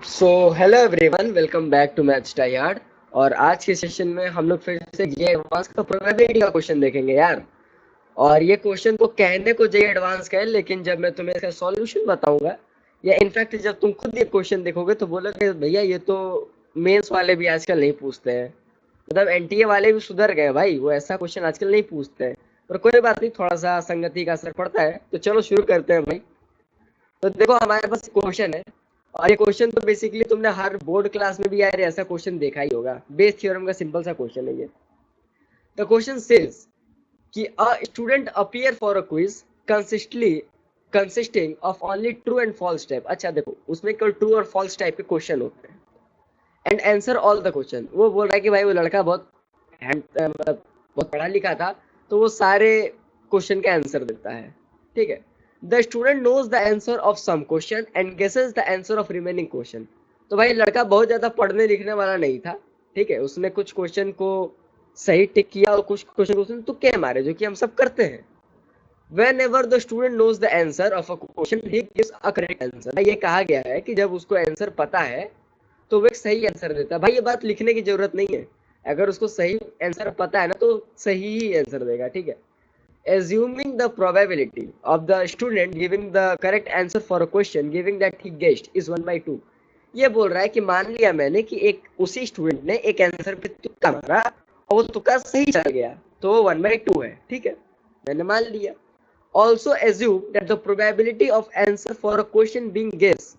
So hello everyone, welcome back to maths टाइयार्ड। और आज के सेशन में हम लोग फिर से ये एडवांस का प्रोबेबिलिटी का क्वेश्चन देखेंगे यार। और ये क्वेश्चन को कहने को जे एडवांस का है, लेकिन जब मैं तुम्हें इसका सॉल्यूशन बताऊंगा या इनफैक्ट जब तुम खुद ये क्वेश्चन देखोगे तो बोलोगे भैया ये तो मेंस वाले भी आजकल नहीं पूछते हैं। मतलब एनटीए वाले भी सुधर गए भाई, वो ऐसा क्वेश्चन आजकल नहीं पूछते हैं। पर कोई बात नहीं, थोड़ा सा संगति का असर पड़ता है। तो चलो शुरू करते हैं भाई। तो देखो हमारे पास क्वेश्चन है, और ये क्वेश्चन तो बेसिकली तुमने हर बोर्ड क्लास में भी यार ऐसा क्वेश्चन देखा ही होगा। बेस थ्योरम का सिंपल सा क्वेश्चन है ये। द क्वेश्चन सेज कि a student appear for a quiz consisting of only true and false type. अच्छा देखो, उसमें केवल ट्रू और फॉल्स टाइप के क्वेश्चन होते हैं। And answer all the question. वो बोल रहा है कि भाई वो लड़का बहुत मतलब बहुत पढ़ा लिखा था, तो वो सारे क्वेश्चन का आंसर देता है। ठीक है। The student knows the answer of some question and guesses the answer of remaining question. तो भाई लड़का बहुत ज्यादा पढ़ने लिखने वाला नहीं था। ठीक है, उसने कुछ क्वेश्चन को सही टिक किया और कुछ क्वेश्चन उसने तुक्के मारे, जो कि हम सब करते हैं। Whenever the student knows the answer of a question, he gives a correct answer। ये कहा गया है कि जब उसको आंसर पता है तो वो एक सही आंसर देता है। भाई ये बात लिखने की जरूरत नहीं है। अगर उसको सही आंसर पता है ना तो सही ही आंसर देगा। ठीक है। Assuming the probability of the student giving the correct answer for a question given that he guessed is 1/2। ये बोल रहा है कि मान लिया मैंने कि एक उसी स्टूडेंट ने एक आंसर पे तुक्का मारा और वो तुक्का सही चल गया, तो वो 1/2 है। ठीक है, मैंने मान लिया। Also assume that the probability of answer for a question being guessed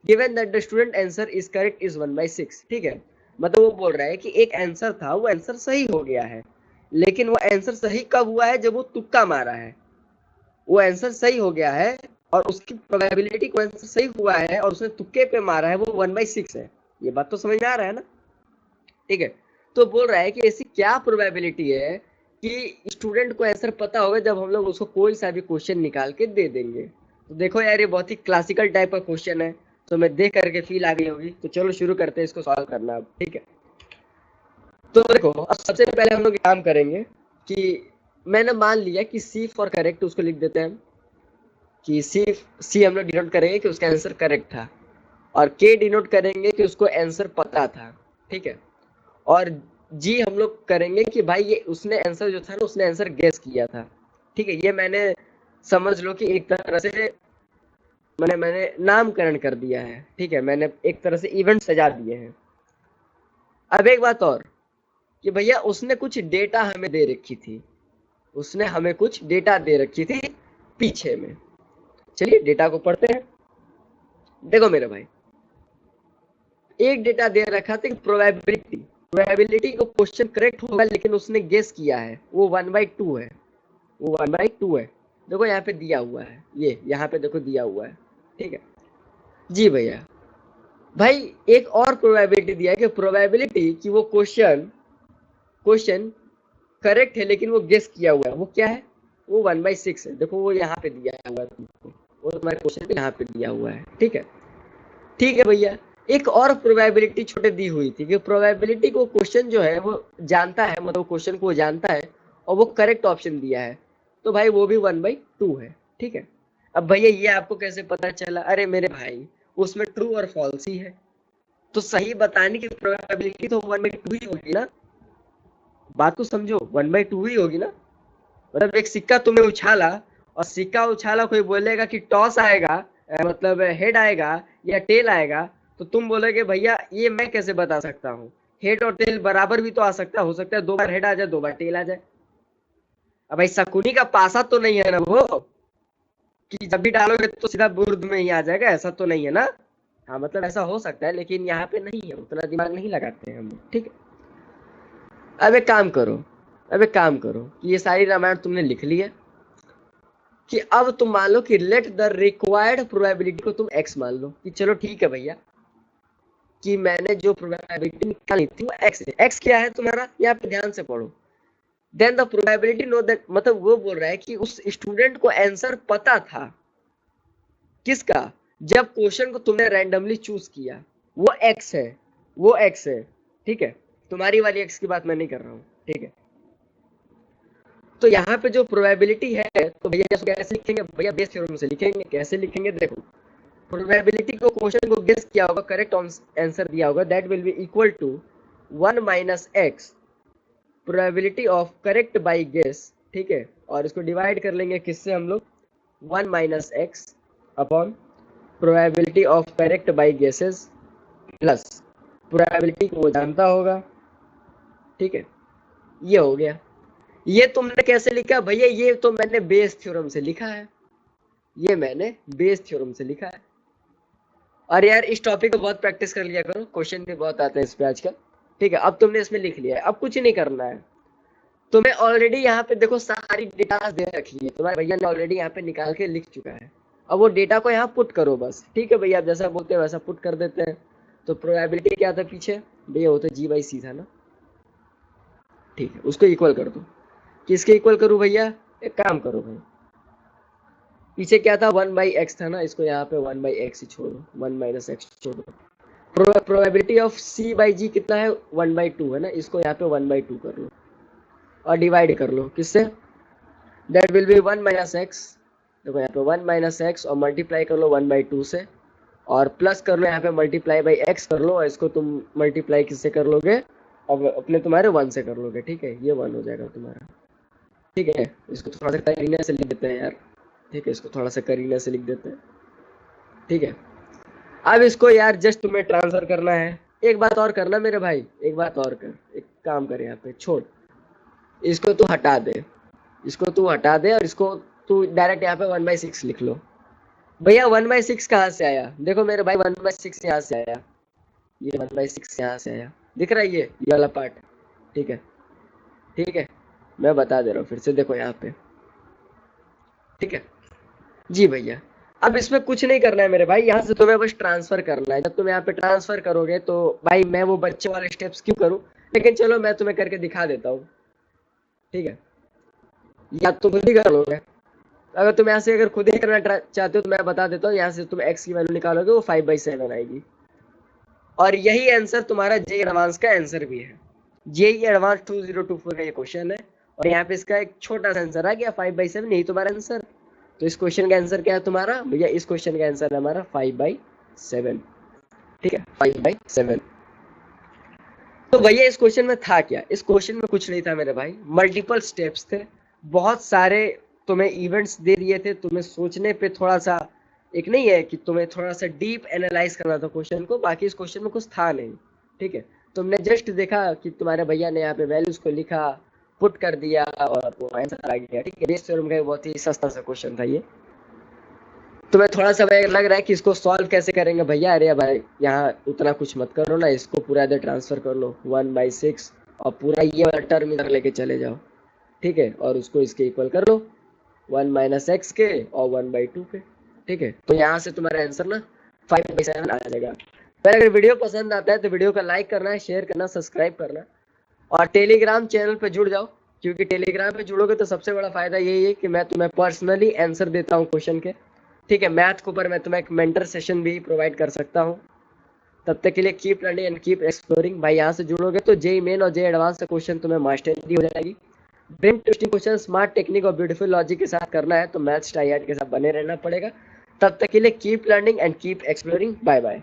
given that the student answer is correct is 1/6। ठीक है, मतलब वो बोल रहा है कि एक आंसर था, वो आंसर सही हो गया है, लेकिन वो आंसर सही कब हुआ है? जब वो तुक्का मारा है। वो आंसर सही हो गया है और उसकी प्रोबेबिलिटी को आंसर सही हुआ है और उसने तुक्के पे मारा है, वो 1/6 है। ये बात तो समझ में आ रहा है ना? ठीक है। तो बोल रहा है कि ऐसी क्या प्रोबेबिलिटी है कि स्टूडेंट को आंसर पता होगा जब हम लोग उसको कोई सा भी क्वेश्चन निकाल के दे देंगे। तो देखो यार, ये बहुत ही क्लासिकल टाइप का क्वेश्चन है, तो मैं देख करके फील आ गई होगी। तो चलो शुरू करते हैं इसको सॉल्व करना अब। ठीक है। तो देखो, अब सबसे पहले हम लोग काम करेंगे कि मैंने मान लिया कि सी फॉर करेक्ट, उसको लिख देते हैं कि सी हम लोग डिनोट करेंगे कि उसका आंसर करेक्ट था, और के डिनोट करेंगे कि उसको आंसर पता था। ठीक है। और जी हम लोग करेंगे कि भाई ये उसने आंसर जो था ना, उसने आंसर गेस किया था। ठीक है, ये मैंने समझ लो कि एक तरह से मैंने नामकरण कर दिया है। ठीक है, मैंने एक तरह से इवेंट सजा दिए हैं। अब एक बात और, कि भैया उसने कुछ डेटा हमें दे रखी थी, उसने हमें कुछ डेटा दे रखी थी पीछे में। चलिए डेटा को पढ़ते हैं। देखो मेरे भाई, एक डेटा दे रखा था कि प्रोबेबिलिटी को क्वेश्चन करेक्ट होगा, लेकिन उसने गेस किया है, वो 1/2 है। वो 1/2 है। देखो यहाँ पे दिया हुआ है, ये यहाँ पे देखो दिया हुआ है। ठीक है जी भैया। भाई एक और प्रोबेबिलिटी दिया है कि प्रोबेबिलिटी कि वो क्वेश्चन क्वेश्चन करेक्ट है लेकिन वो गेस किया हुआ है, वो क्या है? वो 1/6 है। देखो वो यहाँ पे दिया हुआ है तुमको, वो तुम्हारे क्वेश्चन पे यहाँ पे दिया हुआ है। ठीक है। ठीक है भैया। एक और प्रोबेबिलिटी छोटे दी हुई थी कि प्रोबेबिलिटी को क्वेश्चन जो है वो जानता है, मतलब क्वेश्चन को वो जानता है और वो करेक्ट ऑप्शन दिया है, तो भाई वो भी 1/2 है। ठीक है। अब भैया ये आपको कैसे पता चला? अरे मेरे भाई, उसमें ट्रू और फॉल्स ही है, तो सही बताने की प्रोबेबिलिटी तो 1/2 ही होगी ना। बात को समझो, 1/2 ही होगी ना। मतलब एक सिक्का तुमने उछाला, और सिक्का उछाला, कोई बोलेगा कि टॉस आएगा, मतलब हेड आएगा या टेल आएगा, तो तुम बोलोगे भैया ये मैं कैसे बता सकता हूँ? हेड और टेल बराबर भी तो आ सकता है, हो सकता है 2 बार हेड आ जाए 2 बार टेल आ जाए। अब भाई शकुनी का पासा तो नहीं है ना वो, कि जब भी डालोगे तो सीधा बुर्द में ही आ जाएगा, ऐसा तो नहीं है ना। हाँ मतलब ऐसा हो सकता है, लेकिन यहाँ पे नहीं है, उतना दिमाग नहीं लगाते हैं हम। ठीक है। अब एक काम करो, अब एक काम करो कि ये सारी रामायण तुमने लिख ली है, कि अब तुम मान लो कि लेट द रिक्वायर्ड प्रोबेबिलिटी को तुम एक्स मान लो, कि चलो ठीक है भैया, कि मैंने जो प्रोबेबिलिटी निकाली थी वो एक्स है। एक्स क्या है तुम्हारा? यहाँ पे ध्यान से पढ़ो। Then the probability know that, मतलब वो बोल रहा है कि उस स्टूडेंट को आंसर पता था। किसका? जब क्वेश्चन को तुमने रैंडमली चूज किया, वो एक्स है, वो एक्स है। ठीक है, तुम्हारी वाली एक्स की बात मैं नहीं कर रहा हूँ। ठीक है। तो यहाँ पे जो प्रोबेबिलिटी है, तो भैया कैसे लिखेंगे? भैया बेस थ्योरम से लिखेंगे। कैसे लिखेंगे? देखो, प्रोबेबिलिटी को क्वेश्चन को गेस किया होगा, करेक्ट आंसर दिया होगा, that will be equal to 1 minus X probability of correct by guess, ठीक है। और इसको डिवाइड कर लेंगे किससे हम लोग, 1 minus x upon probability of correct by guesses plus probability को वो जानता होगा, ठीक है। ये हो गया। ये तुमने कैसे लिखा भैया, ये तो मैंने बेस थ्योरम से लिखा है, ये मैंने बेस थ्योरम से लिखा है। और यार इस टॉपिक को बहुत प्रैक्टिस कर लिया करो, क्वेश्चन भी बहुत आते हैं इस पे आजकल, ठीक है। अब तुमने इसमें लिख लिया है, अब कुछ नहीं करना है तुम्हें। ऑलरेडी यहाँ पे देखो सारी डेटा दे रखी है, तुम्हारे भैया ने ऑलरेडी यहाँ पे निकाल के लिख चुका है। अब वो डेटा को यहाँ पुट करो बस, ठीक है भैया, आप जैसा बोलते हैं वैसा पुट कर देते हैं। तो प्रोबेबिलिटी क्या था पीछे भैया, वो तो जी बाई सी था ना, ठीक है। उसको इक्वल कर दो, किसके इक्वल करूं भैया, एक काम करो भाई, पीछे क्या था 1 बाई एक्स था ना, इसको यहाँ पे 1 बाई एक्स ही छोड़ो, 1 माइनस एक्स छोड़ो। प्रोबेबिलिटी ऑफ सी बाई जी कितना है, 1 बाई 2 है ना, इसको यहाँ पे 1 बाई 2 कर लो और डिवाइड कर लो किससे, that will B 1 minus x. देखो यहाँ पे 1 माइनस एक्स और मल्टीप्लाई कर लो 1 बाई 2 से, और प्लस कर लो यहाँ पे मल्टीप्लाई बाई एक्स कर लो, और इसको तुम मल्टीप्लाई किससे कर लोगे, अब अपने तुम्हारे 1 से कर लोगे, ठीक है। ये 1 हो जाएगा तुम्हारा, ठीक है। इसको थोड़ा सा करीने से लिख देते हैं यार, ठीक है, इसको थोड़ा सा करीने से लिख देते हैं, ठीक है। अब इसको यार जस्ट तुम्हें ट्रांसफर करना है। एक बात और करना मेरे भाई, एक बात और कर, एक काम कर, यहाँ पे छोड़, इसको तू हटा दे, इसको तू हटा दे, और इसको तू डायरेक्ट यहाँ पे 1/6 लिख लो। भैया 1/6 कहाँ से आया, देखो मेरे भाई 1/6 यहाँ से आया, ये 1/6 यहाँ से आया, दिख रहा है ये वाला पार्ट, ठीक है, ठीक है। मैं बता दे रहा हूँ फिर से, देखो यहाँ पे, ठीक है जी भैया। अब इसमें कुछ नहीं करना है मेरे भाई, यहाँ से तुम्हें बस ट्रांसफर करना है। जब तुम यहाँ पे ट्रांसफर करोगे तो भाई मैं वो बच्चे वाले स्टेप्स क्यों करूँ, लेकिन चलो मैं तुम्हें करके दिखा देता हूँ, ठीक है। या तुम खुद ही कर लोगे, अगर तुम यहाँ से अगर खुद ही करना चाहते हो तो मैं बता देता हूँ, यहाँ से तुम x की वैल्यू निकालोगे वो 5/7 आएगी। और यही आंसर तुम्हारा जे एडवांस का आंसर भी है, जेई एडवांस 2024 का ये क्वेश्चन है। और यहाँ पे इसका एक छोटा सा आंसर आ गया 5/7, यही तुम्हारा आंसर। तो इस क्वेश्चन का आंसर क्या है तुम्हारा भैया, इस क्वेश्चन का आंसर है हमारा 5/7, ठीक है, 5/7। तो भैया इस क्वेश्चन में था क्या, इस क्वेश्चन में कुछ नहीं था मेरे भाई, मल्टीपल स्टेप्स थे, बहुत सारे तुम्हें इवेंट्स दे दिए थे, तुम्हें सोचने पे थोड़ा सा, एक नहीं है कि तुम्हें थोड़ा सा डीप एनालाइज करना था क्वेश्चन को, बाकी इस क्वेश्चन में कुछ था नहीं, ठीक है। तुमने जस्ट देखा कि तुम्हारे भैया ने यहाँ पे वैल्यूज को लिखा, पुट कर दिया और वो आंसर आ गया, ठीक है। बेस थ्योरम का बहुत ही सस्ता सा क्वेश्चन था ये। तुम्हें थोड़ा सा लग रहा है कि इसको सॉल्व कैसे करेंगे भैया, अरे भाई यहाँ उतना कुछ मत करो ना, इसको पूरा इधर ट्रांसफर कर लो 1/6 और पूरा ये वाला टर्म इधर लेके चले जाओ, ठीक है, और उसको इसके इक्वल कर लो 1 माइनस एक्स के और 1/2 के, ठीक है। तो यहाँ से तुम्हारा आंसर ना 5/7 आ जाएगा। पर अगर वीडियो पसंद आता है तो वीडियो का लाइक करना है, शेयर करना, सब्सक्राइब करना, और टेलीग्राम चैनल पे जुड़ जाओ, क्योंकि टेलीग्राम पे जुड़ोगे तो सबसे बड़ा फायदा यही है कि मैं तुम्हें पर्सनली आंसर देता हूँ क्वेश्चन के, ठीक है। मैथ के ऊपर मैं तुम्हें एक मेंटर सेशन भी प्रोवाइड कर सकता हूँ। तब तक के लिए keep learning and keep exploring भाई। यहाँ से जुड़ोगे तो जेई मेन और जेई एडवांस का क्वेश्चन तुम्हें मास्टरी हो जाएगी। Brain twisting question smart technique और ब्यूटीफुल लॉजिक के साथ करना है तो मैथ्स टाइयार्ड के साथ बने रहना पड़ेगा। तब तक के लिए keep learning and keep exploring, bye bye.